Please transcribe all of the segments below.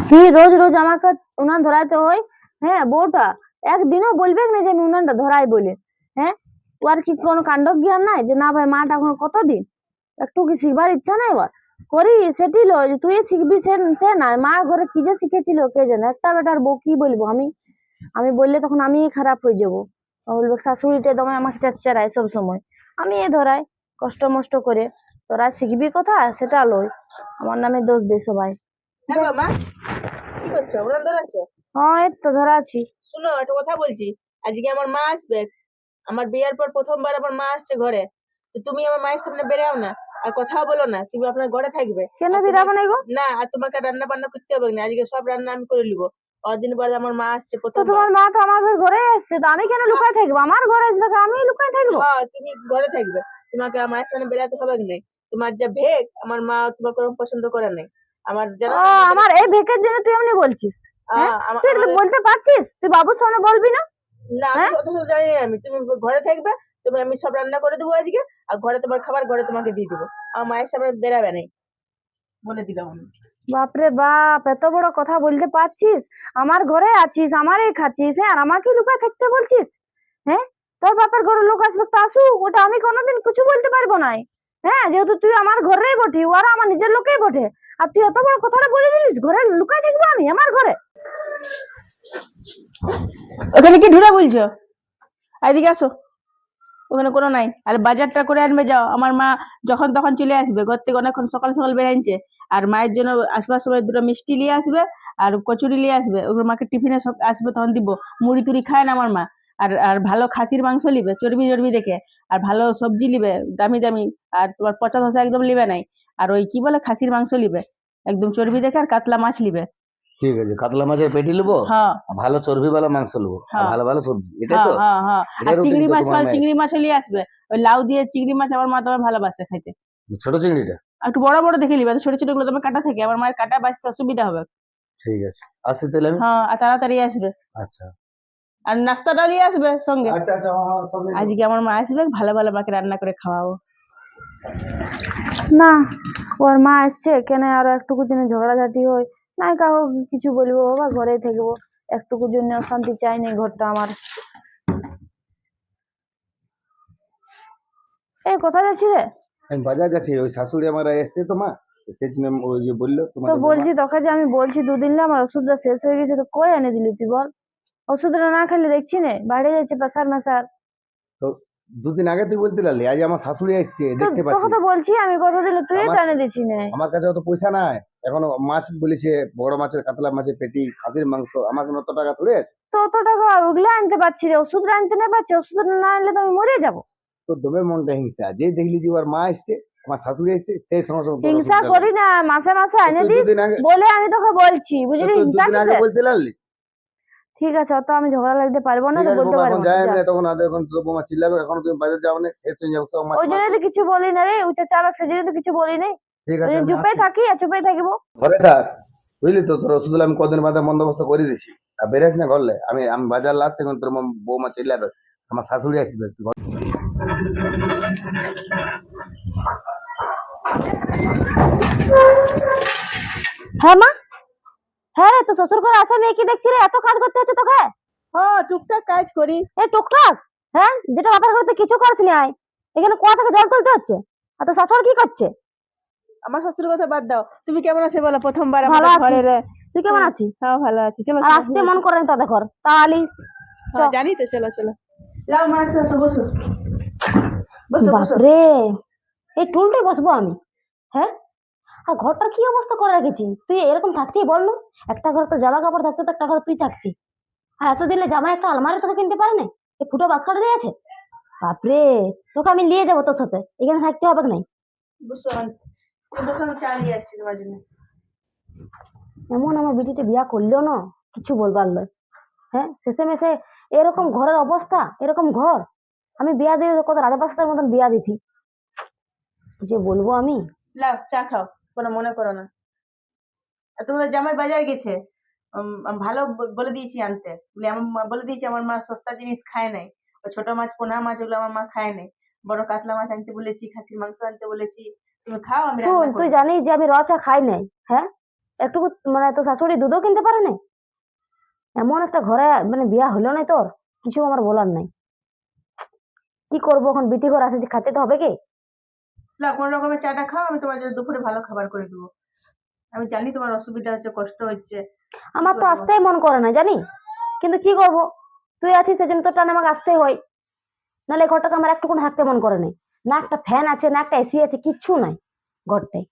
কি রোজ রোজ আমাকে উনান ধরাইতে হয়? হ্যাঁ, বউটা একদিনও বলবে না যে আমি উনানটা ধরাই বলে। হ্যাঁ, ওর কি কোনো কাণ্ড জ্ঞান নাই যে না ভাই মাটা এখন কতদিন একটু কি শিখবার ইচ্ছা নাই ওর? করি সেটি লয় যে তুই শিখবি, সে সে না মা ঘরে কি যে শিখেছিল কে জানে। একটা বেটার বউ কি বলবো আমি? আমি বললে তখন আমি খারাপ হয়ে যাবো। ও বলবে শাশুড়িটা দমে আমাকে চেচ্চারায় সব সময়। আমি এ ধরাই কষ্ট মষ্ট করে, তোরা শিখবি কথা সেটা লয়, আমার নামে দোষ দে সবাই। হ্যাঁ গো মা, কি করছো? উনান ধরাচ্ছো? হ্যাঁ, এই তো ধরা আছি। শুনো, একটা কথা বলছি। আজকে আমার মা আসবে। আমার বিয়ের পর প্রথমবার আমার মা আসছে ঘরে। তো তুমি আমার মায়ের সামনে বেরাও না, আর কথাও বলো না। তুমি আপনার ঘরে থাকবে। কেন আর তুমি বিরাবো নাই গো? না, আর তোমাকে রান্না বান্না করতে হবে না। আজকে সব রান্না আমি করে নিবো। কদিন পরে আমার মা আসছে তো প্রথমবার। তোমার মা তো আমাদের ঘরে এসছে, তো আমি কেন লুকায় থাকবো? আমার ঘরে আসবে তো আমি লুকায় থাকবো? হ্যাঁ, তুমি ঘরে থাকবে। তোমাকে আমার মায়ের সামনে বেরাতে হবে না। তোমার যা ভেক, আমার মা তোমাকে ওরকম পছন্দ করে নাই। আমার জানো ও, না তোমাকে। আমার এই ভেকের জন্য তুই এমনি বলছিস? হ্যাঁ, তুই এটা তো আমাদের বলতে পারছিস, তুই বাবুর সামনে বলবি না? না, আমি হ্যাঁ, অত কিছু জানি না। তুমি ঘরে থাকবে। তুমি আমি সব রান্না করে দেবো আজকে। আর ঘরে তোমার খাবার ঘরে তোমাকে দিয়ে দেবো। আমার মায়ের সামনে বেরাবে নাই, বলে দিলাম আমি। বাপরে বাপ, এত বড় কথা বলতে পারছিস? আমার ঘরে আছিস, আমারই খাচ্ছিস, হ্যাঁ, আর আমাকে লুকায় থাকতে বলছিস? হ্যাঁ, তোর বাপের ঘরের লোক আসবে তো আসুক, ওটা আমি কোনোদিন কিছু বলতে পারবো না। হ্যাঁ, যেহেতু তুই আমার ঘরেই বটে, ওরা আমার নিজের লোকেই বটে, আর তুই এত বড় কথাটা বলে দিলিস ঘরে লুকায় থাকবো আমি আমার ঘরে? ওখানে কি ঢুরা বলছো? এদিকে আসো। ওখানে কোনো নাই। আর বাজারটা করে আনবে যাও। আমার মা যখন তখন চলে আসবে ঘর থেকে, অনেকক্ষণ সকাল সকাল বেরাইছে। আর মায়ের জন্য আসবার সময় দুটো মিষ্টি নিয়ে আসবে, আর কচুরি নিয়ে আসবে। ওগুলো মাকে টিফিনে সব আসবে তখন দিব। মুড়ি টুড়ি খায় না আমার মা। আর আর ভালো খাসির মাংস লিবে, চর্বি চর্বি দেখে। আর ভালো সবজি লিবে, দামি দামি। আর তোমার পচা ধসা একদম লিবে নাই। আর ওই কি বলে খাসির মাংস লিবে, একদম চর্বি দেখে। আর কাতলা মাছ লিবে। ঠিক আছে, কাতলা মাছের পেটি নেবো, হ্যাঁ, ভালো চর্বিওয়ালা মাংস নেবো, আর হ্যাঁ, ভালো ভালো সবজি, এটাই হ্যাঁ, তো? হ্যাঁ, হ্যাঁ। আর এটাই রুটিন চিংড়ি তো মাছ, তোমার ভালো মায়ের? চিংড়ি মাছও নিয়ে আসবে। ওই লাউ দিয়ে চিংড়ি মাছ আমার মা তোমার ভালোবাসে খাইতে। ছোট চিংড়িটা? আর একটু বড় বড় দেখে নিবে, ছোট ছোট গুলো তোমার কাটা থাকে। আমার মায়ের কাটা বাঁচতে অসুবিধা হবে। ঠিক আছে, আসি তাহলে আমি। হ্যাঁ, আর তাড়াতাড়ি আসবে। আচ্ছা আর নাস্তাটা নিয়ে আসবে সঙ্গে। আচ্ছা আচ্ছা, হ্যাঁ হ্যাঁ, সব নিয়ে নেবো। আজকে আমার মা আসবে, ভালো ভালো মাকে রান্না করে খাওয়াবো। না, ওর মা আসছে কেন আর একটুকুর জন্য ঝগড়াঝাটি হয়? নাই কাউ কিছু বলবো, বাবা ঘরেই থাকবো। একটুকুর জন্য শান্তি চাই নাই ঘরটা আমার। এই কোথায় যাচ্ছি রে? আমি বাজার যাচ্ছি, ওই শাশুড়ি আমার এসছে তো মা, তো সেই জন্য ওই যে বললো তো তোমাদের বৌমা। বলছি তোকে যে আমি বলছি দুদিন না আমার ওষুধটা শেষ হয়ে গেছে, তো কই এনে দিলি তুই বল? ওষুধটা না খেলে দেখছি না বাইরে যাচ্ছে প্রেসার মেসার। তো দুদিন আগে তুই বলতে লাগলি, আজ আমার শাশুড়ি এসছে, তো দেখতে তোকে তো পাচ্ছিস। বলছি আমি কথা দিলে, তুই তো আমার এনে দিচ্ছি না। আমার কাছে অত পয়সা নাই। এখন মাছ বলেছে, বড় মাছের, কাতলা মাছের পেটি, খাসির মাংস, আমার কোনো অত টাকা থোড়ে আছে। তো অত টাকা ওগুলো আনতে পারছি রে, ওষুধটা আনতে না পারছি, ওষুধটা না আনলে তো আমি মরে যাবো। তো দমে মনটা হিংসা, যেই দেখলি যে ওর মা এসছে, আমার শাশুড়ি এসছে, সেই সঙ্গে সঙ্গে তোর হিংসা ওষুধটা করি না, মাসে মাসে তো এনে তুই দিস দুদিন আগে বলে আমি তোকে বলছি, তো বুঝলি? তুই হিংসা দুদিন আগে কিসের? বলতে লাগলিস। ঠিক আছে, অত আমি ঝগড়া লাগতে পারবো না, ঠিক তো আছে বলতে বৌমা, এখন পারবো না, যাই যা। আমি, তখন আদৌ এখন তোর বৌমা চিল্লাবে, এখন তুমি বাজার যাও না, শেষ হয়ে যাবে সব মাছ ওই জন্য মাংস। তো কিছু বলি না রে, উচ্চা চাপ সেজন্য তো কিছু বলি নাই। ঠিক ওই আছে, জন্য আমি চুপে আসছি। থাকি আর চুপে থাকবো। ঘরে থাক, বুঝলি তো? তোর ওষুধগুলো আমি কদিন বাদে বন্দোবস্ত করে দিছি। আর বেরাস না ঘরলে, আমি আমি বাজার লাসছি, এখন তোর বৌমা চিল্লাবে, আমার শাশুড়ি আসবে। তুই হ্যাঁ মা, হ্যাঁ রে, তো শ্বশুর ঘরে আসা মেয়ে কি দেখছি রে, এত কাজ করতে হচ্ছে তোকে? হ্যাঁ, টুকটাক কাজ করি। এই টুকটাক? হ্যাঁ, যেটা বাপের ঘরে তুই কিছু করিস নি, আয় এখানে কুয়া থেকে জল তুলতে হচ্ছে। আর তোর শাশুড়ি কি করছে? আমার শ্বশুর কথা বাদ দাও। তুমি কেমন আছো বলো? প্রথমবার ভালো আমাদের আছি, ঘরে রে। তুই কেমন আছিস? হ্যাঁ, ভালো আছি। চলো আর চলো, আসতে মন করে না তো দেখর তাহলে। হ্যাঁ জানি তো, চলো চলো। যাও মা, এসো এসো, বসো বসো বসো। বাপরে, এই টুলটাই বসবো আমি? হ্যাঁ, আর ঘরটার কি অবস্থা করে রেখেছি তুই? এরকম থাকতেই বল না? একটা ঘরে তো জামা কাপড় থাকতো, তো একটা ঘরে তুই থাকতি। আর এতদিনে জামা একটা আলমারি তোকে কিনতে পারে না? এই ফুটো বাস্কটা নিয়ে আছে। বাপরে, তোকে আমি নিয়ে যাবো তোর সাথে, এখানে থাকতে হবে কি নাই? বসো তুমি বসো, আমি চা নিয়ে আসছি তোমার জন্য। এমন আমার বিটিতে বিয়া করলেও না কিছু বলবার লয়। হ্যাঁ, শেষে মেশে এরকম ঘরের অবস্থা, এরকম ঘর। আমি বিয়া দিয়ে কত রাজাবাসার মতন বিয়া দিতি, কি যে বলবো আমি। লাও চা খাও, কোনো মনে করো না। আর তোমাদের জামাই বাজার গেছে। আমি ভালো বলে দিয়েছি আনতে। বলে আমার মা বলে দিয়েছি, আমার মা সস্তা জিনিস খায় নাই। ওই ছোট মাছ, পোনা মাছ, ওগুলো আমার মা খায় নাই। বড় কাতলা মাছ আনতে বলেছি, খাসির মাংস আনতে বলেছি। তুমি খাও, আমি শোন, রান্না তুই করবো। জানিস যে আমি র চা খাই নাই? হ্যাঁ, একটু মানে তোর শাশুড়ি দুধও কিনতে পারে না? এমন একটা ঘরে মানে বিয়া হলো না তোর, কিছু আমার বলার নাই। কি করবো এখন, বিটি ঘর আসে যে খাতে তো হবে কি? না কোন রকমের চাটা খাও, আমি তোমার জন্য দুপুরে ভালো খাবার করে দেবো। আমি জানি তোমার অসুবিধা হচ্ছে, কষ্ট হচ্ছে। আমার তো করবো? আসতেই মন করে না জানি, কিন্তু কি করবো, তুই আছিস সেজন্য তোর টানে আমাকে আসতেই হয়। নাহলে এই ঘরটাকে আমার একটুকুন থাকতে মন করে নাই। না একটা ফ্যান আছে, না একটা এসি আছে, কিচ্ছু নাই ঘরটায়।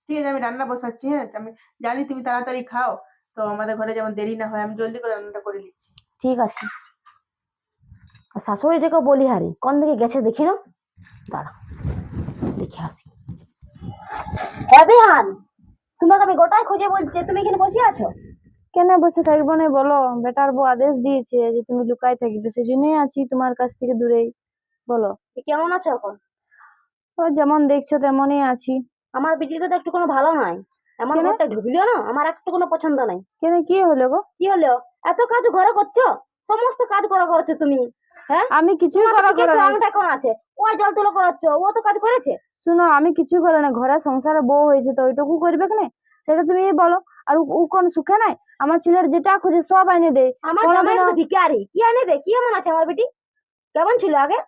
ঠিক আছে, আমি রান্না বসাচ্ছি। হ্যাঁ, আমি জানি তুমি তাড়াতাড়ি খাও, তো আমাদের ঘরে যেমন দেরি না হয়, আমি জলদি করে রান্নাটা করে দিচ্ছি। ঠিক আছে। আর শাশুড়িটাকে বলি হারি কোন দিকে গেছে দেখি না, দাঁড়া দেখে আসি। হ্যাঁ বিহান, তোমাকে আমি গোটাই খুঁজে বলছি, তুমি এখানে বসে আছো? কেন বসে থাকবো না বলো? বেটার বউ আদেশ দিয়েছে যে তুমি লুকাই থাকবে, সেই জন্যই আছি তোমার কাছ থেকে দূরেই। বলো। কেমন আছো এখন? ও যেমন দেখছো তেমনই আছি। আমার বিটিটা তো একটু কোনো ভালো নাই, এমন কেন? ঘরটা ঢুকলিও না, আমার একটু কোনো পছন্দ নাই। কেন, কি হলো গো? কি হলো? এত কাজ ঘরে করছো, সমস্ত কাজ করছো তুমি। হ্যাঁ, আমি কিছুই তোমার করা থেকে করে না। রংটা এখন আছে, ওই জল তুলো করাচ্ছ, ও তো কাজ করেছে। শুনো, আমি কিছুই করে না, ঘরে সংসারে বউ হয়েছে তো ওইটুকু করবে কেন? সেটা তুমি বলো। আর ও কোন সুখে নাই? আমার ছেলের যেটা খুঁজে সব আইনে দেয়। আমার জামাই কোনোদিনও তো ভিখারি, কি এনে দে? কি এমন আছে আমার বেটি? কেমন ছিল আগে?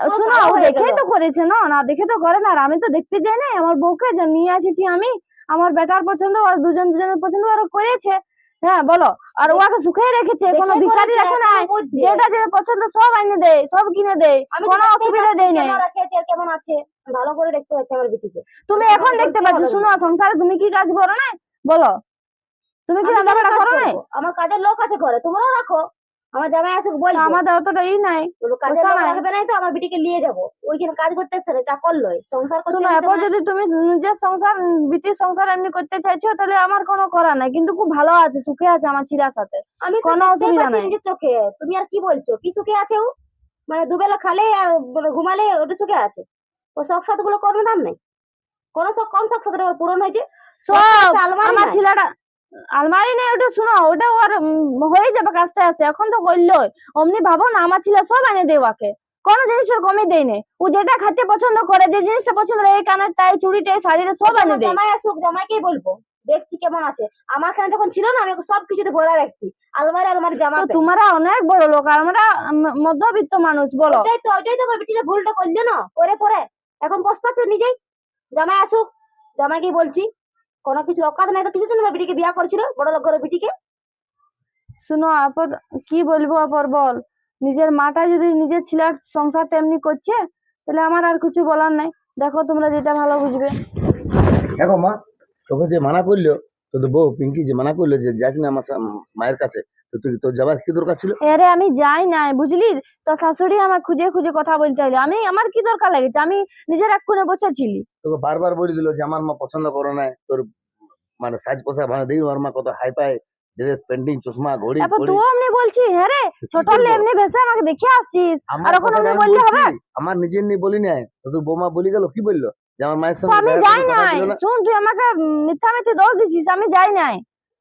ও শোনো, কালো ও হয়ে দেখেই গেল। তো করেছে, না না দেখে তো করে না। আর আমি তো দেখতে যাই না, আমার বউকে যা নিয়ে এসেছি আমি। আমার বেটার পছন্দ আর দুজনের পছন্দ ওরা করেছে। হ্যাঁ বলো। আর ওকে সুখে রেখেছে, কোনো দেখে ভিখারি করেছে, রাখে এখনো নাই। বুঝছে। যেটা যেটা পছন্দ সব আইনে দেয়, সব কিনে দেয়, আমি তো কোনো দেখতেই অসুবিধা পাচ্ছি দেয় কেন নাই। রেখেছে আর কেমন আছে, ভালো করে দেখতে হচ্ছে আমার বেটিকে। তুমি তোমাকে এখন দেখতে বলতেই পাচ্ছ? হবে না। শুনো, সংসারে তুমি কি কাজ করো না? বলো, তুমি কি আমি রান্না কেন বান্না কাজ করো না? করবো? আমার কাজের লোক আছে ঘরে, তোমরাও রাখো। আমার জামাই আসুক তো বলবো, আমাদের অতটা ই নাই, বলবো কাজের পয়সা লোক নাই। রাখবে নাই তো আমার বিটিকে নিয়ে যাবো, ওইখানে কাজ করতে এসছে না, চাকর লয়, সংসার করতে শোনো, এসেছে এরপর মানে। যদি তুমি নিজের সংসার, বিটির সংসার এমনি করতে চাইছো, তাহলে আমার কোনো করার নাই। কিন্তু খুব ভালো আছে, সুখে আছে আমার ছেলের সাথে, আমি তো কোনো দেখতেই অসুবিধা পাচ্ছি নাই। নিজের চোখে, তুমি আর কি বলছো? কি সুখে আছে ও? মানে দুবেলা খালে আর মানে ঘুমালে ওটা সুখে আছে? ও শখ সাথ গুলো কোনো দাম নাই, কোন শখ, কোন শখ সাথে ওর পূরণ হয়েছে? ঘরটায় সব একটা আলমারি আমার নাই। ছেলেটা, আলমারি নেই ওটা, শুনো ওটা ওর হয়ে যাবে আস্তে আস্তে, এখন তো করলোই। অমনি ভাবো না, আমার ছেলে সব এনে দেয় ওকে, কোনো জিনিস ওর কমই দেয় না। ও যেটা খেতে পছন্দ করে, যে জিনিসটা পছন্দ করে, এই কানেরটা, এই চুড়িটা, এই শাড়িটা সব ওটা এনে আমার দেয়। জামাই আসুক, জামাইকেই বলবো দেখছি কেমন আছে। আমার খানে যখন ছিল না, আমি ওকে সব কিছুতে ভরা রাখছি, আলমারি আলমারি জামা তো প্যান্ট। তোমরা অনেক বড় লোক, আর আমরা মধ্যবিত্ত মানুষ, বলো। ওইটাই তো আমার বেটিটা ভুলটা করলো না, করে পরে এখন পস্তাচ্ছে নিজেই। জামাই আসুক, জামাইকেই বলছি। কোনো কিছু রক্ষাতে নাই তো কিসের জন্য আমার বেটিকে বিয়া করেছিল, বড় লোক ঘরের বেটিকে? শুনো আপদ, কি বলবো আবার বল। নিজের মাটা যদি নিজের ছেলের সংসারটা এমনি করছে, তাহলে আমার আর কিছু বলার নাই। দেখো তোমরা যেটা ভালো বুঝবে। দেখো মা, তোকে যে মানা করলো, তোর বউ পিঙ্কি যে মানা করলো যে যাস না আমার মায়ের কাছে, তো তুই তোর যাবার কি দরকার ছিল? আরে আমি যাই নাই, বুঝলি? তো শাশুড়ি আমার খুঁজে খুঁজে কথা বলতে হলো, আমার কি দরকার লাগেছে? আমি নিজের এক কোণে বসেছিলি। তোকে বারবার বলে দিল যে আমার মা পছন্দ করে না তোর, মানে সাজ পোশাক মানে দেখি ওর মা কত হাই ফাই ড্রেস, পেন্টিং, চশমা, ঘড়ি তারপর ঘড়ি। তুই এমনি বলছিস, হ্যাঁ রে, তো কি ছোট হলে করবো? এমনি ভেসে আমাকে দেখে আসছিস, আর আমার এখন কথাটা এমনি আমি বললে বলছি, হবে? আমার নিজের নিয়ে বলি নাই তো, তোর বৌমা বলি গেল কি বললো যে আমার মায়ের তো সঙ্গে আমি দেখা যাই করার কথা নাই। ছিল না? শুন, তুই আমাকে মিথ্যা মিথ্যে দোষ দিছিস, আমি যাই নাই,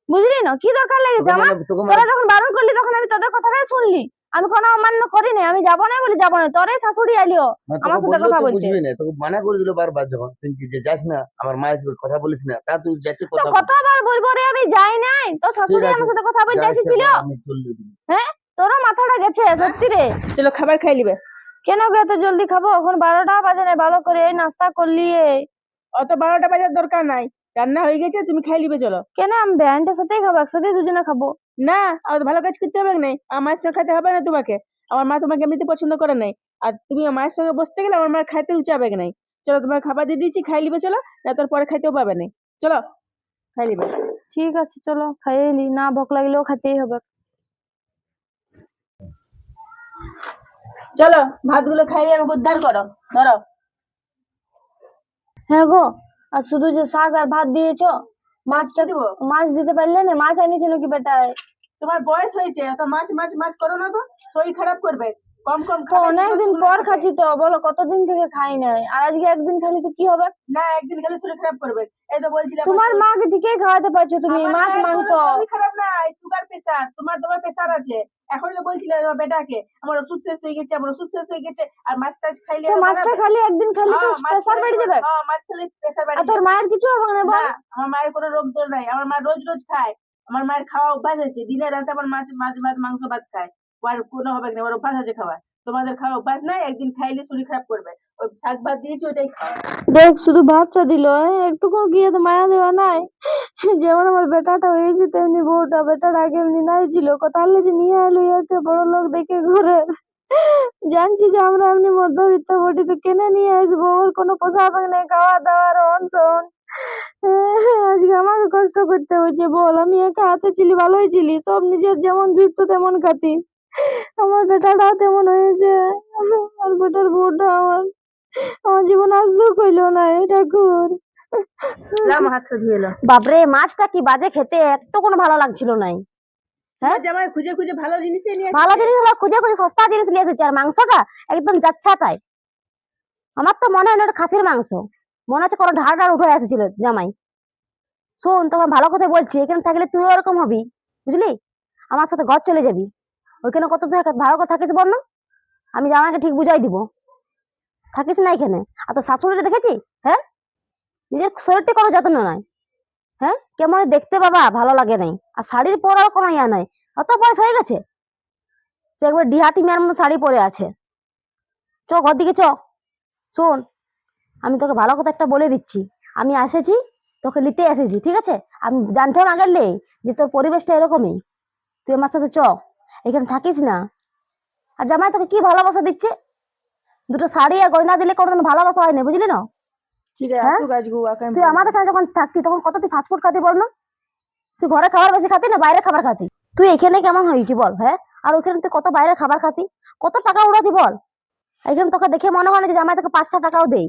বুঝলি না? কি দরকার লেগেছে তোকে আমার? মানে তোকে তোরা মানে যখন বারণ করলি, তখন আমি তোদের কথাটাই শুনলি। আমি কোনো অমান্য করিনি, আমি যাবো না বলি যাবো না, তোরাই শাশুড়ি আলিও মানে আমার তোকে সাথে বললেও কথা তো বলতে। বুঝবি না, তোকে মানা করে দিল বারবার যখন পিঙ্কি যে যাস না আমার মায়ের সাথে কথা বলিস না, তা তুই যাচ্ছে তো কথা বলছিস। কতবার বলবো রে, আমি যাই নাই? তো ঠিক শাশুড়ি আছে, আমার সাথে কথা বলতে যা ইচ্ছা এসেছিল। কর, আমি চললি। হ্যাঁ, তোরও মাথাটা গেছে সত্যি রে। চলো খাবার খাই নিবে। কেন গো এত জলদি খাবো? এখন 12টা বাজে না, ভালো করে এই নাস্তা করলি এই। অত 12টা বাজার দরকার নাই, রান্না হয়ে গেছে, তুমি খাই নিবে চলো। কেন, আমি ব্যান্ডের সাথেই খাবো, একসাথে দুজনে খাবো। না, আর ভালো কাজ করতে হবে নাই, আমার মায়ের সঙ্গে খাইতে হবে না তোমাকে। আমার মা তোমাকে এমনিতে পছন্দ করে নাই, আর তুমি আমার মায়ের সঙ্গে বসতে গেলে আমার মায়ের খাইতে উচাবে নাই। চলো, তোমার খাবার দিয়ে দিচ্ছি, খাই নিবে চলো, না তোর পরে খাইতেও পাবে না। চলো খাই নিবে। ঠিক আছে চলো, খাইয়ে নি, না ভোক লাগলেও খেতেই হবে। চলো ভাতগুলো খাইয়ে আমাকে উদ্ধার করো, ধরো। হ্যাঁ গো, আর শুধু যে শাক আর ভাত দিয়েছো, মাছটা দিব? মাছ দিতে পারলে না? মাছ আনিছো নাকি বেটায়? তোমার বয়স হয়েছে, এত মাছ মাছ মাছ করো না তো, শরীর খারাপ করবে। কম কম তো খাবে, অনেকদিন শুকনো পর খাবে। খাচ্ছি তো, বলো কতদিন থেকে খাই নাই, আর আজকে একদিন খালি তো কি হবে? না, একদিন খেলে শরীর খারাপ করবে। এই তো বলছিলাম তোমার মাকে ঠিকই খাওয়াতে পারছো তুমি আমার মাছ মায়ের মাংস। কোনো শরীর খারাপ নাই, সুগার প্রেসার। তোমার প্রেসার আছে। এখন তো বলছিলে তোমার বেটাকে আমার ওষুধ শেষ হয়ে গেছে, আমার ওষুধ শেষ হয়ে গেছে, আর মাছ টাছ খাইলে তো আরো মাছটা বাড়াবে। খালি একদিন খালি তো হ্যাঁ, মাছ প্রেসার খেলে বেড়ে যাবে। হ্যাঁ, মাছ খেলে প্রেসার আর বাড়ি তোর যাবে। মায়ের কিছু হবে না না, বল? আমার মায়ের কোনো রোগ তোর নাই। আমার মা রোজ খায়। আমার মায়ের খাওয়া অভ্যাস আছে, দিনে রাতে আমার মাছ মাছ ভাত মাংস ভাত খায়। আর কোনো হবে না, আমার অভ্যাস আছে খাওয়া। তোমাদের খাওয়া অভ্যাস নাই, একদিন খাইলে শরীর খারাপ করবে। ওই শাক ভাত দিয়েছি ওইটাই খাও। দেখ শুধু বাচ্চা দিল, একটুকু গিয়ে তো মায়া দেওয়া নাই। যেমন আমার বেটাটা হয়েছে তেমনি বউটা, বেটার আগে এমনি নাই ছিল, তাহলে যে নিয়ে এলো ইয়াকে বড় লোক দেখে ঘরে। জানছি যে আমরা এমনি মধ্যবিত্ত বটি, তো কেনে নিয়ে আসবো? ওর কোনো পোশাক নেই, খাওয়া দাওয়ার অন শোন। আজকে আমাকে কষ্ট করতে হয়েছে বল, আমি একা হাতে ছিলি ভালোই ছিলি, সব নিজের যেমন জুটতো তেমন খাতি। আমার বেটাটাও তেমন হয়েছে, আর বেটার বউটা আমার জীবন আসতেও কইলো না এই ঠাকুর। আমার হাতটা ধুয়ে এলো। বাপরে মাছটা কি বাজে খেতে, একটু কোনো ভালো লাগছিল নাই। তোমার জামাই খুঁজে খুঁজে ভালো জিনিসই নিয়ে ভালো এসেছে। জিনিস হলো খুঁজে খুঁজে সস্তা জিনিস নিয়ে এসেছে, আর মাংসটা একদম যাচ্ছা তাই। আমার তো মনে হয় না ওটা খাসির মাংস, মনে হচ্ছে কোনো ঢাড় ঢাড় উঠে এসেছিল জামাই। শোন তোকে ভালো কথা বলছি, এখানে থাকলে তুই ওরকম হবি, বুঝলি? আমার সাথে ঘর চলে যাবি, ওইখানে কত ভালো করে থাকিস বল না, আমি জামাইকে ঠিক বুঝাই দিব। থাকিস না এখানে। আর তোর শাশুড়িটা দেখেছি, হ্যাঁ, নিজের শরীরটি কোনো যত্ন নাই, হ্যাঁ, কেমন দেখতে বাবা ভালো লাগে নাই। আর শাড়ির পরার কোনো ইয়া নাই, অত বয়স হয়ে গেছে, সে একবার ডিহাতি মেয়ের মতো শাড়ি পরে আছে। চ ঘর দিকে চ। শোন আমি তোকে ভালো কথা একটা বলে দিচ্ছি, আমি এসেছি তোকে নিতে এসেছি, ঠিক আছে? আমি জানতাম আগের যে তোর পরিবেশটা এরকমই, তুই আমার সাথে চ, এখানে থাকিস না। আর জামাই তোকে কি ভালোবাসা দিচ্ছে, দুটো শাড়ি আর গয়না দিলে কোনোদিন ভালোবাসা হয় না, বুঝলি না? ঠিক আছে, হ্যাঁ, আসুক আজকে ওকে আমি তুই বলবো। আমাদের এখানে যখন থাকতি তখন কত তুই ফাস্টফুড খাতি বল না? তুই ঘরে খাবার বেশি খাতি না বাইরে খাবার খাতি? তুই এখানে কেমন হয়েছি বল, হ্যাঁ? আর ওইখানে তুই কত বাইরের খাবার খাতি, কত টাকা উড়াতি বল। এখানে তোকে দেখে মনে হয় না যে জামাই তোকে 5টা টাকাও দেই,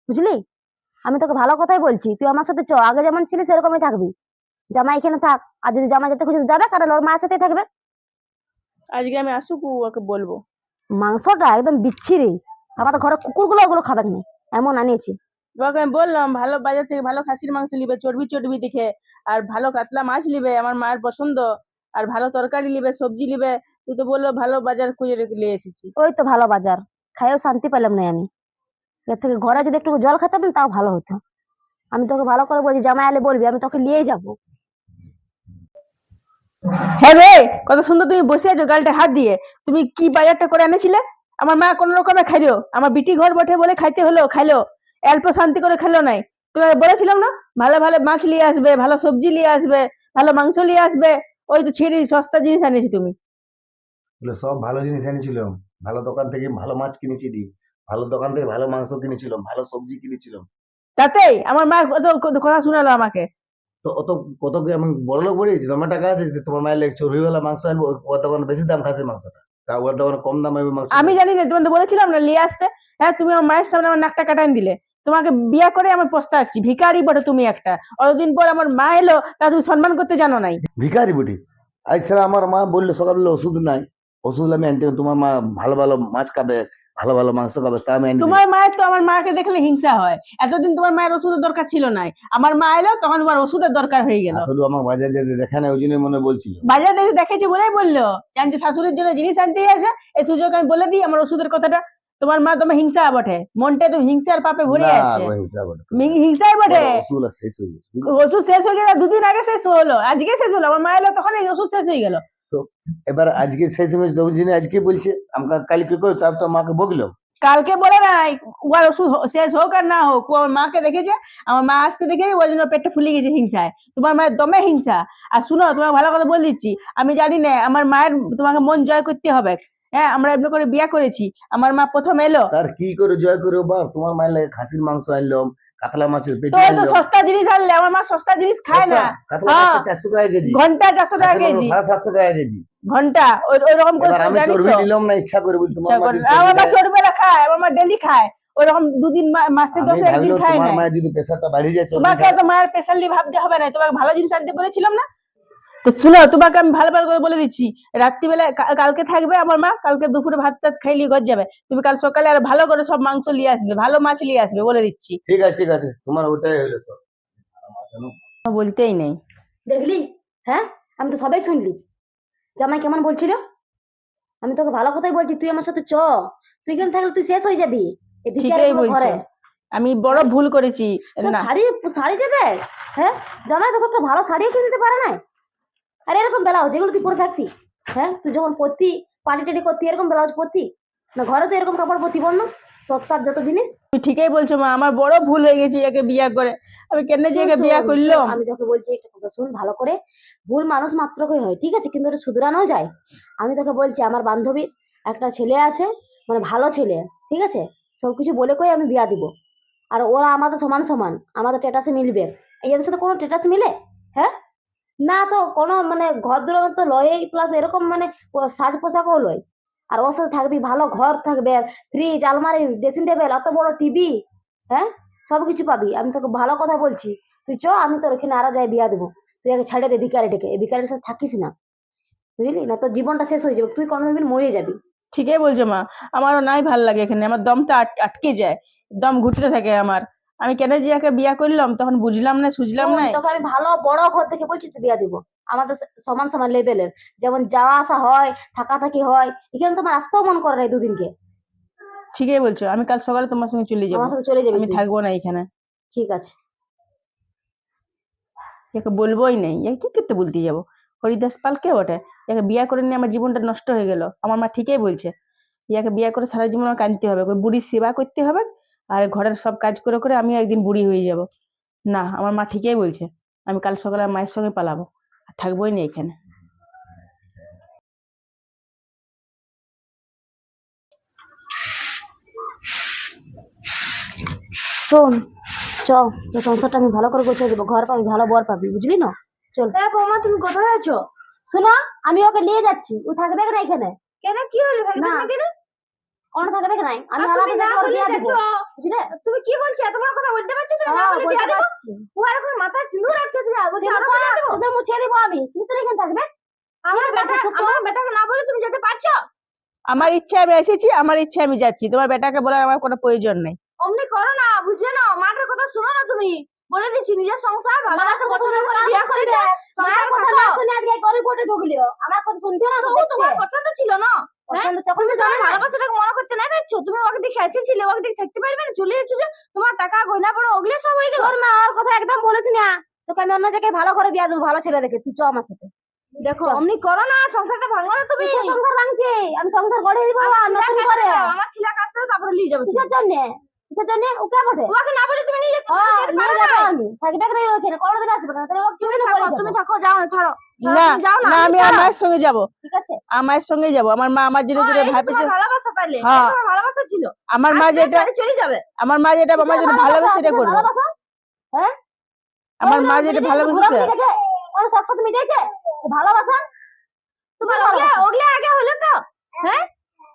বুঝলি? আমি তোকে ভালো কথাই বলছি, তুই আমার সাথে চ, আগে যেমন ছিলি সেরকমই থাকবি। জামাই এখানে থাক, আর যদি জামাই যেতে খুঁজে যাবে, কারণ ওর মায়ের সাথেই থাকবে। আজকে আমি আসুক ওকে বলবো। মাংসটা একদম বিচ্ছিরি, আমাদের ঘরে কুকুরগুলো ওগুলো খাবে না, এমন আনিয়েছি। ওকে আমি বললাম ভালো বাজার থেকে ভালো খাসির মাংস নিবে, চর্বি চর্বি দেখে, আর ভালো কাতলা মাছ নিবে, আমার মায়ের পছন্দ, আর ভালো তরকারি নিবে, সবজি নিবে। তুই তো বললো ভালো বাজার খুঁজে নিয়ে এসেছি। ওই তো ভালো বাজার, খাইও শান্তি পেলাম না আমি। এর থেকে ঘরে যদি একটু জল খেতাম না, তাও ভালো হতো। আমি তোকে ভালো করে বলছি, জামাই আলে বলবি আমি তোকে নিয়েই যাবো। হ্যাঁ রে, কত সুন্দর তুমি বসে আছো গালটা হাত দিয়ে। তুমি কি বাজারটা করে এনেছিলে? আমার মা কোন রকমে খাইলো, আমার বিটি ঘর বটে বলে খাইতে হলো, খাইলো। অল্প শান্তি করে খেলো নাই। তোমাকে বলেছিলাম না ভালো ভালো মাছ নিয়ে আসবে, ভালো সবজি নিয়ে আসবে, ভালো মাংস নিয়ে আসবে। ওই তো ছিঁড়ি সস্তা জিনিস আনিয়েছি তুমি। বলে সব ভালো জিনিস এনেছিলাম, ভালো দোকান থেকে ভালো মাছ কিনেছি দি, ভালো দোকান থেকে ভালো মাংস কিনেছিলাম, ভালো সবজি কিনেছিলাম। তাতেই আমার মা কত কত কথা শোনালো আমাকে। তো অত কত কি আমি বড় লোক বলেছি? তোমার টাকা আছে যে তোমার মায়ের লেগে চর্বিওয়ালা মাংস আনবো? ওর দোকানে বেশি দাম খাসির মাংসটা, তা ওর দোকানে কম দামে আমি মাংস আমি দেয়। জানি না, তোমাদের বলেছিলাম না নিয়ে আসতে? হ্যাঁ, তুমি আমার মায়ের সামনে আমার নাকটা কাটান দিলে। তোমাকে বিয়ে করে আমি পস্তাচ্ছি, ভিখারি বটে তুমি একটা। অতদিন পর আমার মা এলো, তা তুমি সম্মান করতে জানো নাই। ভিখারি বুটি। আজ সারা আমার মা বললো সকালবেলা ওষুধ নাই, ওষুধ আমি আনতে হবে, তোমার মা ভালো ভালো মাছ খাবে, ভালো ভালো মাংস খাবে, তা আমি আনি দিলাম। তোমার মায়ের তো আমার মাকে দেখলে হিংসা হয়। এতদিন তোমার মায়ের ওষুধের দরকার ছিল না, আমার মা এলো তখন তোমার ওষুধের দরকার হয়ে গেল। আসলে আমার বাজার যেতে দেখে না, ওই জন্য মনে বলছিল। বাজার দেখে দেখেছি বলেই বললো, জানছে শাশুড়ির জন্য জিনিস আনতে আসে, এই সুযোগ আমি বলে দিই আমার ওষুধের কথাটা। তোমার মা তোমার হিংসা বটে, মনটা তো হিংসার পাপে ভরে না আছে। গো, হিসাব ওটা। হিংসাই বটে। ওষুধ শেষ হয়ে গেছে। ওষুধ শেষ হয়ে গেল, 2 দিন আগে শেষ হলো, আজকে শেষ হলো। আমার মা এলো তখন এই ওষুধ শেষ হয়ে গেল। তো এবার আজকে শেষ হয়েছে, তো ওই জন্য আজকে বলছে আমাকে কালকে কই, তার তো মাকে বকলো। কালকে বলে নাই, ওর ওষুধ শেষ হোক আর না হোক, ও আমার মাকে দেখেছে, আমার মা আসতে দেখে ওই জন্য পেটটা ফুলে গেছে হিংসায়। তোমার মায়ের দমে হিংসা। আর শুনো, তোমার ভালো কথা বলে দিচ্ছি, আমি জানি না আমার মায়ের তোমাকে মন জয় করতে হবে। হ্যাঁ, আমরা এমনি করে বিয়ে করেছি, আমার মা প্রথম এলো। তার কি করে জয় করে বাপ, তোমার মায়ের লাগে খাসির মাংস আনলাম, কাতলা মাছের পেটি তো এই তো আনলাম। সস্তা জিনিস আনলে, আমার মা সস্তা জিনিস খায় না। কাতলা হ্যাঁ, মাছটা 400 টাকা কেজি, ঘন্টা 400 টাকা খাসির মাংস কেজি, 750 টাকা কেজি। ঘন্টা ওই রকম করে এবার আমি চর্বি জানিস। নিলাম না ইচ্ছা করে, বলি তোমার ইচ্ছা মা করে যদি আমার চর্বি মা খায়। ছোটবেলা খায়, আমার মা ডেলি খায়। ওরকম 2 দিন মাসে আমি 10 একদিন ভাবলাম খায় তোমার না। মায়ের যদি প্রেশারটা বাড়ি যায় চর্বি তোমাকে খায়। তো মায়ের স্পেশালি ভাবতে হবে না, তোমাকে ভালো জিনিস আনতে বলেছিলাম না। তো শুনো, তোমাকে আমি ভালো ভালো করে বলে দিচ্ছি, রাত্রিবেলা কালকে থাকবে আমার মা, কালকে দুপুরে ভাত টাত খাইলি ঘর যাবে, তুমি কাল সকালে আর ভালো করে সব মাংস নিয়ে আসবে, ভালো মাছ নিয়ে আসবে, বলে দিচ্ছি। ঠিক আছে তোমার ওটাই হলো তো। আমার বলতেই নেই। দেখলি? হ্যাঁ, আমি তো সবাই শুনলি জামাই কেমন বলছিল। আমি তোকে ভালো কথাই বলছি, তুই আমার সাথে চ। তুই এখানে থাকলে তুই শেষ হয়ে যাবি এই ঠিকই ভিখারিগুলো বলছো, ঘরে। আমি বড় ভুল করেছি। তো না, শাড়িটা দেখ। হ্যাঁ, জামাই তোকে একটা ভালো শাড়িও কিনে দিতে পারে না। আর এরকম ব্লাউজ যেগুলো তুই পরে থাকতি, হ্যাঁ তুই যখন পরতি পার্টি টাটি করতি, এরকম ব্লাউজ পরতি না? ঘরে তো এরকম কাপড় পরতি বল না, সস্তার যত জিনিস। তুমি ঠিকই বলছো মা, আমার বড় ভুল হয়ে গেছে একে বিয়ে করে। আমি কেন যে শোন, একে বিয়ে শোন, করলাম। শোন, আমি তোকে বলছি একটা কথা শুন ভালো করে। ভুল মানুষ মাত্রকই হয়, ঠিক আছে, কিন্তু ওটা শুধরানো যায়। আমি তোকে বলছি, আমার বান্ধবীর একটা ছেলে আছে, মানে ভালো ছেলে, ঠিক আছে, সবকিছু বলে কই আমি বিয়া দিব। আর ওরা আমাদের সমান সমান, আমাদের স্ট্যাটাসে মিলবে। এদের সাথে কোনো স্ট্যাটাস মিলে? হ্যাঁ, না তো কোনো মানে ঘর দৌড়ানো তো লয়ই, প্লাস এরকম মানে সাজ পোশাকও লয়। আর ওর সাথে থাকবি, ভালো ঘর থাকবে, ফ্রিজ, আলমারি, ড্রেসিং টেবিল, অত বড় টিভি, হ্যাঁ সবকিছু পাবি। আমি তোকে ভালো কথা বলছি, তুই চ, আমি তোর এখানে আরো যাই বিয়া দেবো। তুই আগে ছাড়ে দে ভিকারিটাকে, এই ভিকারির সাথে থাকিস না, বুঝলি না? তোর জীবনটা শেষ হয়ে যাবে, তুই কোনোদিন মরে যাবি। ঠিকই বলছো মা, আমারও নাই ভাল লাগে এখানে, আমার দমটা আটকে যায়, দম ঘুরতে থাকে আমার। আমি কেন যে একে বিয়ে করলাম তখন বুঝলাম না, সুঝলাম শোন, না। তোকে আমি ভালো বড় ঘর দেখে বলছি তো বিয়া দিব, আমাদের সমান সমান লেভেলের, যেমন যাওয়া আসা হয়, থাকা থাকি হয়। এখানে তোমার আসতেও মন করে নাই দুদিনকে। ঠিকই বলছো, আমি কাল সকালে তোমার সঙ্গে চলে যাবো, আমার সাথে চলে যাবি আমি তুই। থাকবো না এখানে। ঠিক আছে। একে বলবোই নাই, একে কি করতে বলতে যাবো? হরিদাস পাল কে বটে, একে বিয়ে করে নিয়ে আমার জীবনটা নষ্ট হয়ে গেল। আমার মা ঠিকই বলছে, ইয়াকে বিয়ে করে সারা জীবন আমার কাঁদতে হবে, ওই বুড়ির সেবা করতে হবে, আর ঘরের সব কাজ করে করে আমি একদিন বুড়ি হয়ে যাব। না, আমার মা ঠিকই বলছে, আমি কাল সকালে আমার মায়ের সঙ্গে পালাবো, আর থাকবোই না এখানে। শোন, চ, তোর সংসারটা আমি ভালো করে গোছিয়ে দেবো, ঘর পাবি, ভালো বর পাবি, বুঝলি না? চল। হ্যাঁ বৌমা, তুমি কোথায় আছো? শোনো, আমি ওকে নিয়ে যাচ্ছি, ও থাকবে না এখানে। কেন, কি হলো? থাকবে না, না কেন? কোনো থাকবে না, আমি আর আলাদা তুমি না থেকে ওর বলে বিয়া দিব, যাচ্ছ? বুঝলে? তুমি কি বলছো? এত বড় কথা বলতে পারছো? তুমি না হ্যাঁ, বলে বলতে বিয়া দেবো? পারছি। ও আর এখন মাথায় সিঁদুর আছে, তুমি বলছো আরো সেটা বিয়া দেবো? তোদের মুছিয়ে দিব আমি, কিছু তোর এখানে থাকবে। আমার বেটাকে না বলে তুমি যেতে পারছো? আমার ইচ্ছে আমি এসেছি, আমার ইচ্ছে আমি যাচ্ছি, তোমার বেটাকে বলার আমার কোনো প্রয়োজন নেই। অমনি করো না, বুঝলে না? মাটার কথা শোনো না তুমি। বলে দিচ্ছি, নিজের সংসার ভালোবাসা পছন্দ করে বিয়া করেছে, মায়ের সংসার কথা করো। না শুনে আজকে গরিবটে ঢুকলিও, আমার কথা শুনতে না তো তো ও দেখছে। তোমার পছন্দ ছিল না? হ্যাঁ? পছন্দ তখন তুমি তো তোমার জানে না। ভালোবাসাটাকে মনে করতে না পারছো? তুমি ওকে দেখে এসেছিলে, ওকে দেখে থাকতে পারবে না? চলে এসেছো যে তোমার টাকা গয়না পড়ো, ওগুলো সব হয়ে গেল। তোর মা ওর কথা একদম বলিস না, তোকে আমি অন্য জায়গায় ভালো করে বিয়া দেবো, ভালো ছেলে দেখে, তুই চ আমার সাথে। দেখো, অমনি করো না, সংসারটা ভাঙো না তুমি। কিসের সংসার ভাঙছে? আমি সংসার গড়ে দিব নতুন করে। আমার ছেলে কাছে তারপরে নিয়ে যাবে। কিসের জন্য? কিসের জন্য? ও কে বটে? ওকে না বলে তুমি নিয়ে যেতে নিয়ে যাবো আমি, থাকবে না ওখানে, কোনোদিন আসবে না, তাহলে ওকে তুমি কিনে থাকো, করে তুমি যাবো। থাকো, যাও না, ছাড়ো। না তুমি যাও না, না, আমি আমার মায়ের সঙ্গে যাব, ঠিক আছে? আমার মায়ের সঙ্গে যাব। আমার মা আমার জন্য যেটা এই তো ভাবেছে, তোমার ভালোবাসা পাইলে, হ্যাঁ। তোমার ভালোবাসা ছিল। আমার মা আজকে যেটা, ছেড়ে চলে যাবে। আমার মা যেটা আমার জন্য ভালোবাসে সেটা করবো। ভালোবাসা? হ্যাঁ, আমার মা যেটা ভালোবাসে ঠিক আছে, ওর শখ সাথে মিটেছে ভালোবাসা। তোমার ওগুলো আগে হলো তো? হ্যাঁ,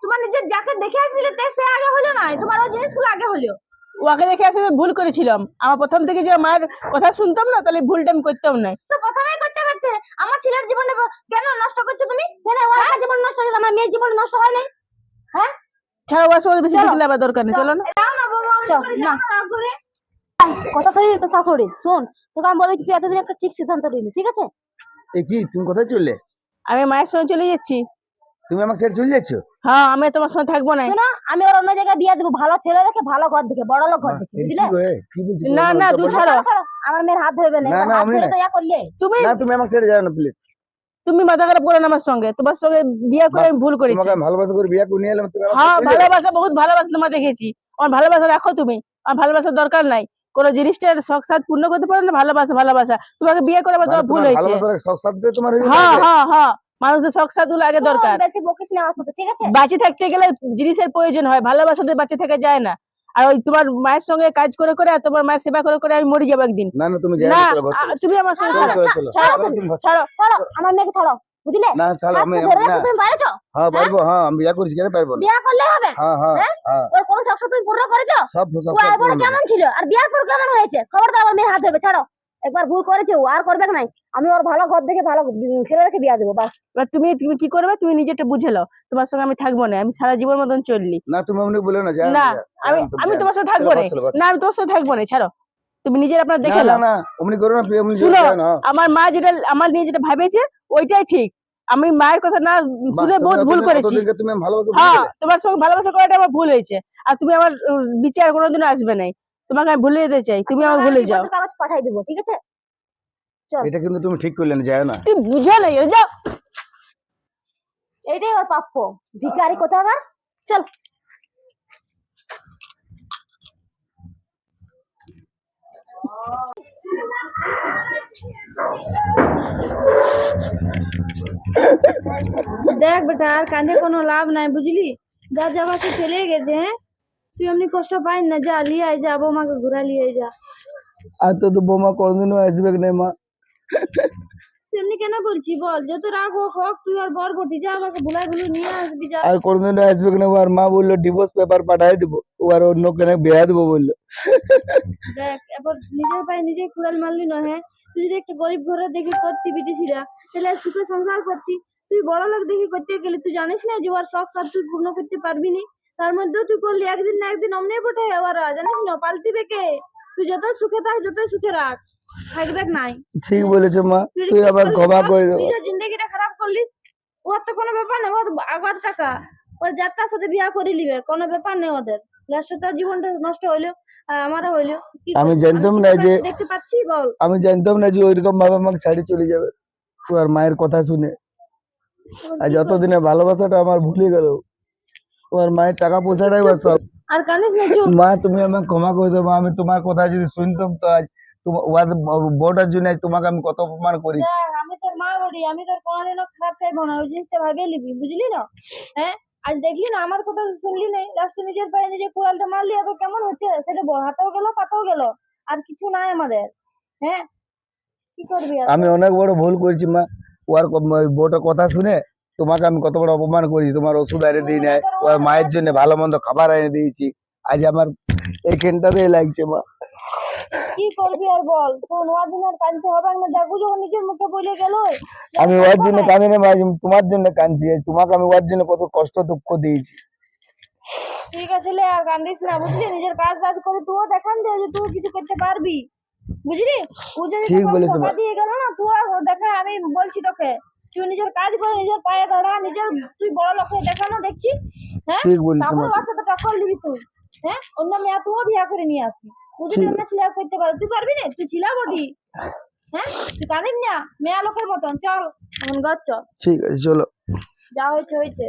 তোমার নিজের যাকে দেখে আসছিলে সে আগে হলো না, তোমার ওই জিনিসগুলো আগে হলো। ওকে দেখে আসলে ভুল করেছিলাম, আমার প্রথম থেকে যে মায়ের কথা শুনতাম না, তাহলে ভুলটা আমি করতাম না। তো প্রথমেই করতে পারতে। আমার ছেলের জীবনে কেন নষ্ট করছো তুমি? কেন ওর একটা জীবন নষ্ট হয়ে গেল, আমার মেয়ের জীবন নষ্ট হয় নাই? হ্যাঁ, ছাড়ো, ওর সঙ্গে বেশি দেখলে আবার দরকার নেই, চলো না। যাও না বৌমা, অমনি চল, করে না। যাও না, রাগ করে। কথা শরীর তো শাশুড়ি। শোন, তোকে আমি বলে তুই এতদিন একটা ঠিক সিদ্ধান্ত নিলি, ঠিক আছে? এ কি তুমি কোথায় চললে? আমি মায়ের সঙ্গে চলে যাচ্ছি। তুমি আমাকে ছেড়ে চলে যাচ্ছ? হ্যাঁ, আমি তোমার সঙ্গে থাকবো না। শোনো, আমি ওর অন্য জায়গায় বিয়ে দেবো, ভালো ছেলে দেখে, ভালো ঘর দেখে, বড় লোক ঘর দেখে, বুঝলে? কি বলছি? না, না, তুই ছাড়ো। ছাড়ো, আমার মেয়ের হাত ধরবে না, না, না, হাত আমি ধরে না। তো ইয়া করলে। তুমি না, তুমি আমাকে ছেড়ে যাও না প্লিজ। তুমি মাথা খারাপ করো না আমার সঙ্গে, তোমার সঙ্গে বিয়ে করে আমি ভুল করেছি। তোমাকে আমি ভালোবাসা করে বিয়ে করে নিয়ে এলাম, তুমি আমাকে হ্যাঁ, ছেড়ে চলে যাবে? ভালোবাসা, বহুত ভালোবাসা তোমার দেখেছি। আমার ভালোবাসা রাখো তুমি, আমার ভালোবাসার দরকার নাই। কোনো জিনিসটার শখ সাধ পূর্ণ করতে পারো না, ভালোবাসা ভালোবাসা। তোমাকে বিয়ে করে আবার মানে তোমার ভুল তোমার হয়েছে। ভালোবাসার সব সাথে তোমার হয়ে হ্যাঁ, গেছে? হ্যাঁ, হ্যাঁ, মানুষের শখ সাধ গুলো আগে দরকার। শোন, বেশি বকিস না আমার সাথে, ঠিক আছে? বাঁচে থাকতে গেলে জিনিসের প্রয়োজন হয়, ভালোবাসাতে বাঁচে থাকা যায় না। আর ওই তোমার মায়ের সঙ্গে কাজ করে করে আর তোমার মায়ের সেবা করে করে আমি মরে যাবো একদিন। না, না, তুমি যাও না, না, চলো ঘর চলো। তুমি আমার সঙ্গে চলো, ছাড়ো, চলো, চলো। ছাড়ো, চলো, তুমি ঘর চলো। ছাড়ো। ছাড়ো, আমার মেয়েকে ছাড়ো, বুঝলে? না, চলো, হাত আমি ধরে না। রাখো, তুমি পারছো? হ্যাঁ, পারবো, হ্যাঁ, আমি বিয়ে করেছি, কেন পারবো না? বিয়ে করলে হবে? হ্যাঁ, হ্যাঁ, হ্যাঁ? হ্যাঁ, ওর কোনো শখ তুমি পূর্ণ করেছো? সব ও আগে পূরণ হবে। কেমন ছিল আর বিয়ার পর কেমন হয়েছে, খবরদার আমার মেয়ের হাত ধরবে, ছাড়ো। একবার ভুল করেছে, ও আর করবে নাই। আমি ওর ভালো ঘর দেখে ভালো ছেলে দেখে বিয়া দেবো বাস। এবার তুমি তুমি কি করবে, তুমি নিজেটা বুঝে নাও। তোমার সঙ্গে আমি থাকবো না, আমি সারা জীবন মতন চললি। না তুমি অমনি বলে না, যাও না, যাও, আমি যাও, আমি যাও। তোমার সাথে চলো, থাকবো না। চলো, চলো। না, আমি তোমার সাথে থাকবো না, ছাড়ো। তুমি নিজের আপনার না দেখে না নাও। না অমনি করো না, অমনি শুনো, যাও না। আমার মা যেটা আমার নিয়ে যেটা ভাবেছে ওইটাই ঠিক। আমি মায়ের কথা না বাহ, শুনে তুমি বহুত ভুল করেছি। অতদিনকে তুমি ভালোবাসা ভুলে হ্যাঁ, গেলে। তোমার সঙ্গে ভালোবাসা করাটা আমার ভুল হয়েছে। আর তুমি আমার বিচার কোনোদিনও আসবে নাই। তোমাকে আমি ভুলে যেতে চাই, তুমি আমাকে ভুলে যাও। কাগজ পাঠাই দেবো, ঠিক আছে? চল। এটা কিন্তু তুমি ঠিক করলে না, যাও না। তুমি বুঝো নাই, যাও। এটাই ওর প্রাপ্য, ভিখারি কোথাকার। চল। দেখ বেটা, আর কাঁদে কোনো লাভ নাই, বুঝলি? যা যাওয়া সে চলে গেছে। হ্যাঁ, তুই এমনি কষ্ট পাই না, যা লিয়ে আয়, যা বৌমাকে ঘুরা লিয়ে আয়, যা। আর তো বৌমা কোনদিনও আসবে না মা। তেমনি কেন বলছি বল, যত রাগ হোক হোক, তুই আর বর বটি যা, আমাকে ভুলাই ভুলি নিয়ে আসবি, যা। আর কোনদিনও আসবে না। আর মা বললো ডিভোর্স পেপার পাঠাই দিব, ও আর অন্য কেন বিয়া দেবো বললো। দেখ, এবার নিজের পায়ে নিজেই কুড়াল মারলি না। হ্যাঁ, তুই যদি একটা গরিব ঘরে দেখি করতি বিটিছিরা, তাহলে সুখে সংসার করতি। তুই বড় লোক দেখি করতে গেলে তুই জানিস না যে ওর শখ সাধ তুই পূর্ণ করতে পারবি নি। তার মধ্যেও তুই করলি একদিন না একদিন অমনি বটে ওরা, জানিস না পাল্টিবে কে। তুই যত সুখে থাক, যত সুখে রাখ, থাকবে নাই। ঠিক বলেছো মা, তুই তুই কি আবার করলি ক্ষমা বল? করে দেবো। নিজের জিন্দগিটা খারাপ করলিস। ওর তো কোনো ব্যাপার নেই, ও তো আগর টাকা, ওর যাত্রার সাথে বিয়া করে নিবে, কোনো ব্যাপার নেই ওদের। লাস্টে তার জীবনটা নষ্ট হইলো, আর আমারও হইলো। কি আমি করবো? জানতাম কি না তোকে যে দেখতে পাচ্ছি বল। আমি জানতাম না যে ওইরকম ভাবে আমাকে ছাড়ি চলে যাবে। ও আর মায়ের কথা শুনে আজ যতদিনে ভালোবাসাটা আমার ভুলে গেল। ও আর মায়ের টাকা পয়সাটাই বা সব। আর কানিস না, চুপ। মা তুমি আমাকে ক্ষমা করে দেবো। আমি তোমার কথা যদি শুনতাম তো আজ বউটার জন্য আজ তোমাকে আমি কত অপমান করেছি। দেখ, আমি তোর মা বলি, আমি তোর কোনোদিনও খারাপ চাইবো না, ওই জিনিসটা ভাবিয়ে নিবি, বুঝলি না? হ্যাঁ, আজ দেখলি না আমার কথা শুনলি নেই, লাস্টে নিজের পায়ে নিজে কুড়ালটা মারলি, এবার কেমন হচ্ছে সেটা হাতেও গেল পাতেও গেল, আর কিছু নাই আমাদের। হ্যাঁ, কি করবি আর? আমি অনেক বড় ভুল করেছি মা। ওর বউটার কথা শুনে তোমাকে আমি কত বড় অপমান করেছি। তোমার ওষুধ এনে দিই নাই, ওর মায়ের জন্য ভালো মন্দ খাবার এনে দিয়েছি। আজ আমার এইখানটাতেই লাগছে মা। কি করবি আর বল, তোর নোয়া দিনের কানতে হবে না, দেখো যখন নিজের মুখে বলে গেল। আমি ওর জন্য কাঁদি না মা, আমি তোমার জন্য কাঁদছি। আজ তোমাকে আমি ওর জন্য কত কষ্ট দুঃখ দিয়েছি। ঠিক আছে লে, আর কান্দিস না, বুঝলি? নিজের কাজ কাজ করে তুইও দেখান দে যে তুই কিছু করতে পারবি, বুঝলি? ও যদি ঠিক তোকে বলেছো ধোকা মা। দিয়ে গেল না, তুই আর দেখা, আমি বলছি তোকে, তুই নিজের কাজ করে, নিজের পায়ে দাঁড়া, নিজের তুই বড় লোক হয়ে দেখানো দেখছি। হ্যাঁ, ঠিক বলেছো তারপর মা। ওর সাথে টক্কর দিবি তুই। হ্যাঁ, অন্য মেয়ে তুইও বিয়া করে নিয়ে আসবি। ও যদি ঠিক অন্য ছেলে করতে পারে, তুই পারবি না? তুই ছিলা বটি। হ্যাঁ, তুই কাঁদিস না, মেয়া লোকের মতন চল এখন গাছ, ঠিক আছে চলো। যা হয়েছে হয়েছে।